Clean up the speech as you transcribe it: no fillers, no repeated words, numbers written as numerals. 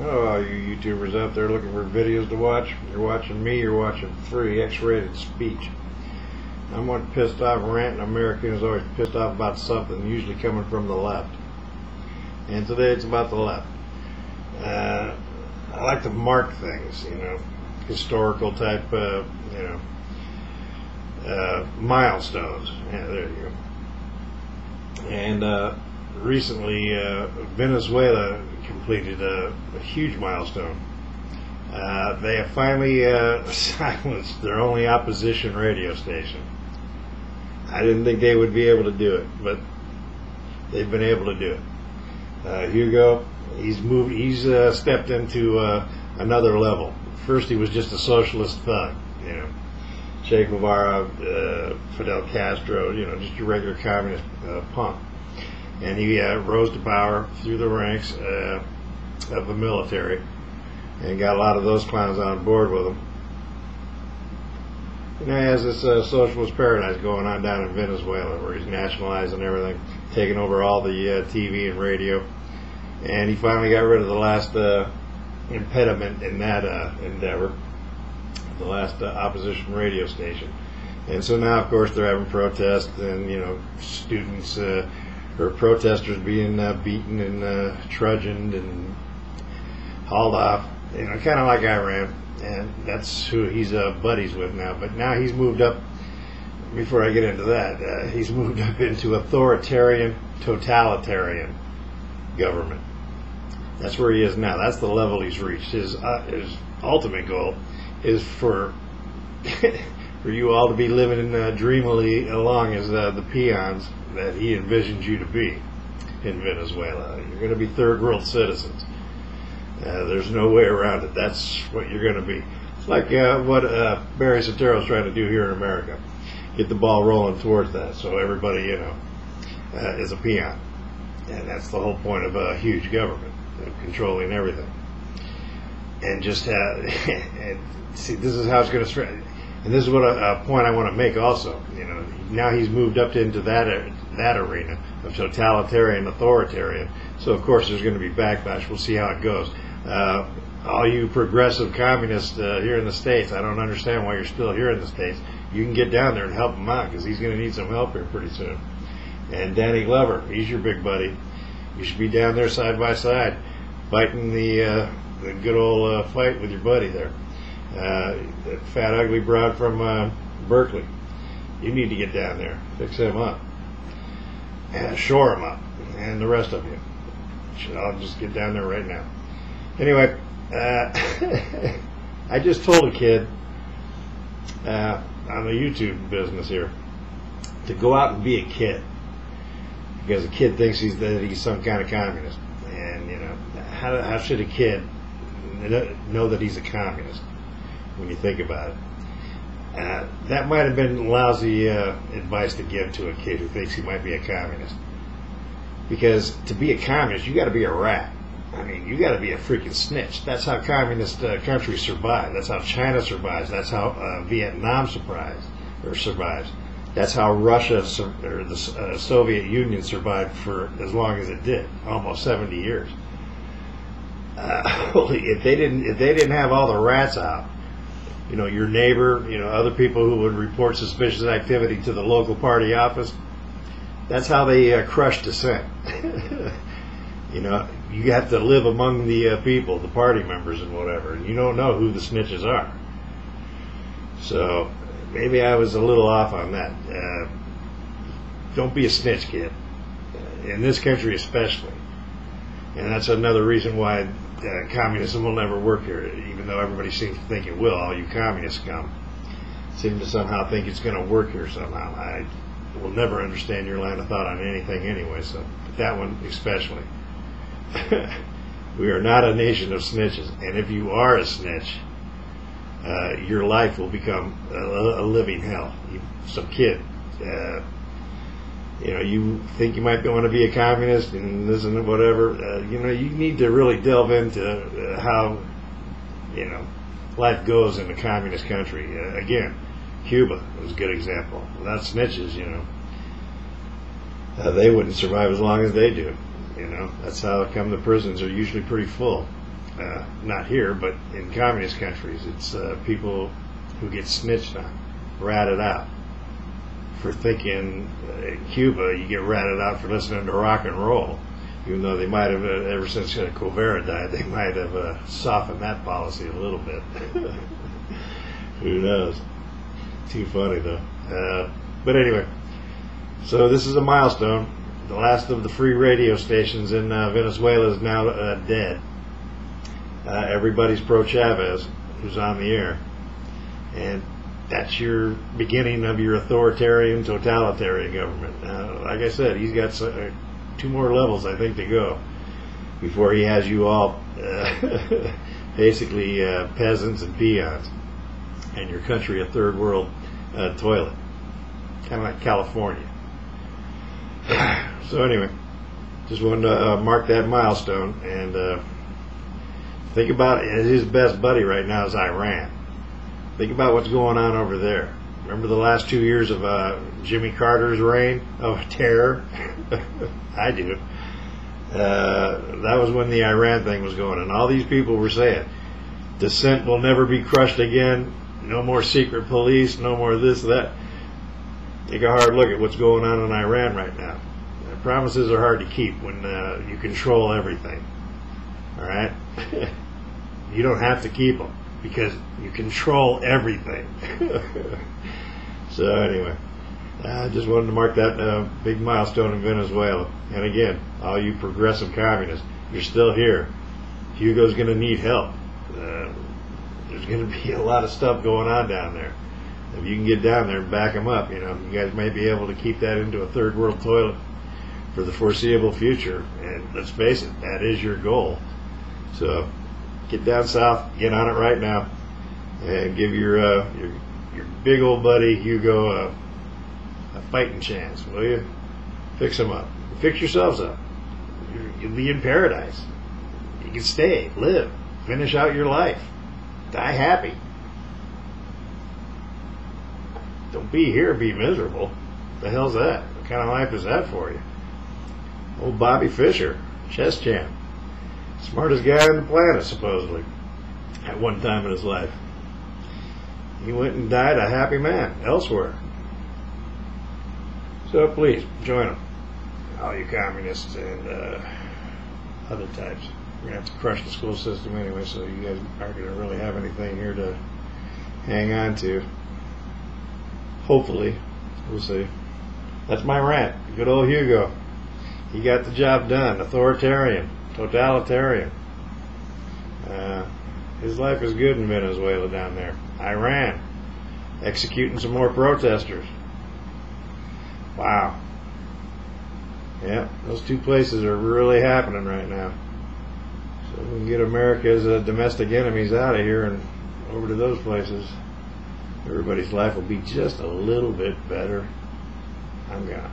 Oh, all you YouTubers out there looking for videos to watch, you're watching me, you're watching free X-rated speech. I'm one pissed off ranting American who's always pissed off about something, usually coming from the left. And today it's about the left. I like to mark things, historical type, milestones. Yeah, there you go. And recently, Venezuela completed a huge milestone. They have finally silenced their only opposition radio station. I didn't think they would be able to do it, but they've been able to do it. Hugo, he's stepped into another level. First, he was just a socialist thug, Che Guevara, Fidel Castro, just your regular communist punk. And he rose to power through the ranks of the military and got a lot of those clowns on board with him. And now he has this socialist paradise going on down in Venezuela where he's nationalizing everything, taking over all the TV and radio. And he finally got rid of the last impediment in that endeavor, the last opposition radio station. And so now, of course, they're having protests and, students or protesters being beaten and trudged and hauled off, kind of like Iran. And that's who he's buddies with now. But now he's moved up, before I get into that, he's moved up into authoritarian, totalitarian government. That's where he is now. That's the level he's reached. His ultimate goal is for you all to be living dreamily along as the peons that he envisions you to be in Venezuela. You're going to be third world citizens. There's no way around it. That's what you're going to be. It's like what Barry Soetoro's trying to do here in America. Get the ball rolling towards that so everybody, is a peon. And that's the whole point of a huge government, controlling everything. And just and see, this is how it's going to. And this is what a point I want to make also. Now he's moved up into that arena of totalitarian, authoritarian. So of course there's going to be backlash. We'll see how it goes. All you progressive communists here in the States, I don't understand why you're still here in the States. You can get down there and help him out because he's going to need some help here pretty soon. And Danny Glover, he's your big buddy. You should be down there side by side, fighting the good old fight with your buddy there. That fat ugly broad from Berkeley. You need to get down there, fix him up, and shore him up, and the rest of you. I'll just get down there right now. Anyway, I just told a kid on the YouTube business here to go out and be a kid, because a kid thinks that he's some kind of communist, and how should a kid know that he's a communist? When you think about it, that might have been lousy advice to give to a kid who thinks he might be a communist. Because to be a communist, you got to be a rat. I mean, you got to be a freaking snitch. That's how communist countries survive. That's how China survives. That's how Vietnam survives. That's how Russia or the Soviet Union survived for as long as it did, almost 70 years. If they didn't have all the rats out, your neighbor, other people who would report suspicious activity to the local party office, that's how they crush dissent. You have to live among the people, the party members and whatever, and you don't know who the snitches are. So maybe I was a little off on that. Don't be a snitch, kid. In this country especially. And that's another reason why communism will never work here, even though everybody seems to think it will. All you communists seem to somehow think it's going to work here somehow. I will never understand your line of thought on anything anyway, so but that one especially. We are not a nation of snitches, and if you are a snitch, your life will become a living hell. Some kid, you think you might want to be a communist and this and whatever, you need to really delve into how, life goes in a communist country. Again, Cuba was a good example. Without snitches, they wouldn't survive as long as they do. That's how come the prisons are usually pretty full. Not here, but in communist countries. It's people who get snitched on, ratted out. For thinking in Cuba, you get ratted out for listening to rock and roll. Even though they might have, ever since Covera died, they might have softened that policy a little bit. Who knows? Too funny, though. But anyway, so this is a milestone. The last of the free radio stations in Venezuela is now dead. Everybody's pro-Chavez who's on the air. And that's your beginning of your authoritarian, totalitarian government. Like I said, he's got 2 more levels, I think, to go before he has you all basically peasants and peons, and your country a third world toilet, kind of like California. So anyway, just wanted to mark that milestone, and think about it. His best buddy right now is Iran. Think about what's going on over there. Remember the last 2 years of Jimmy Carter's reign of terror? I do. That was when the Iran thing was going, and all these people were saying, dissent will never be crushed again, no more secret police, no more this, that. Take a hard look at what's going on in Iran right now. Promises are hard to keep when you control everything. All right? You don't have to keep them because you control everything. So anyway, I just wanted to mark that big milestone in Venezuela. And again, all you progressive communists, you're still here. Hugo's going to need help. There's going to be a lot of stuff going on down there. If you can get down there and back them up, you guys may be able to keep that into a third world toilet for the foreseeable future. And let's face it, that is your goal. So get down south, get on it right now, and give your big old buddy Hugo a fighting chance, will you? Fix him up. Fix yourselves up. You'll be in paradise. You can stay, live, finish out your life, die happy. Don't be here, be miserable. What the hell's that? What kind of life is that for you? Old Bobby Fischer, chess champ. Smartest guy on the planet, supposedly, at one time in his life. He went and died a happy man elsewhere. So please, join him. All you communists and other types. We're going to have to crush the school system anyway, so you guys aren't going to really have anything here to hang on to. Hopefully. We'll see. That's my rant. Good old Hugo. He got the job done. Authoritarian. Totalitarian. His life is good in Venezuela down there. Iran. Executing some more protesters. Wow. Yeah, those 2 places are really happening right now. So we can get America's domestic enemies out of here and over to those places. Everybody's life will be just a little bit better. I'm gone.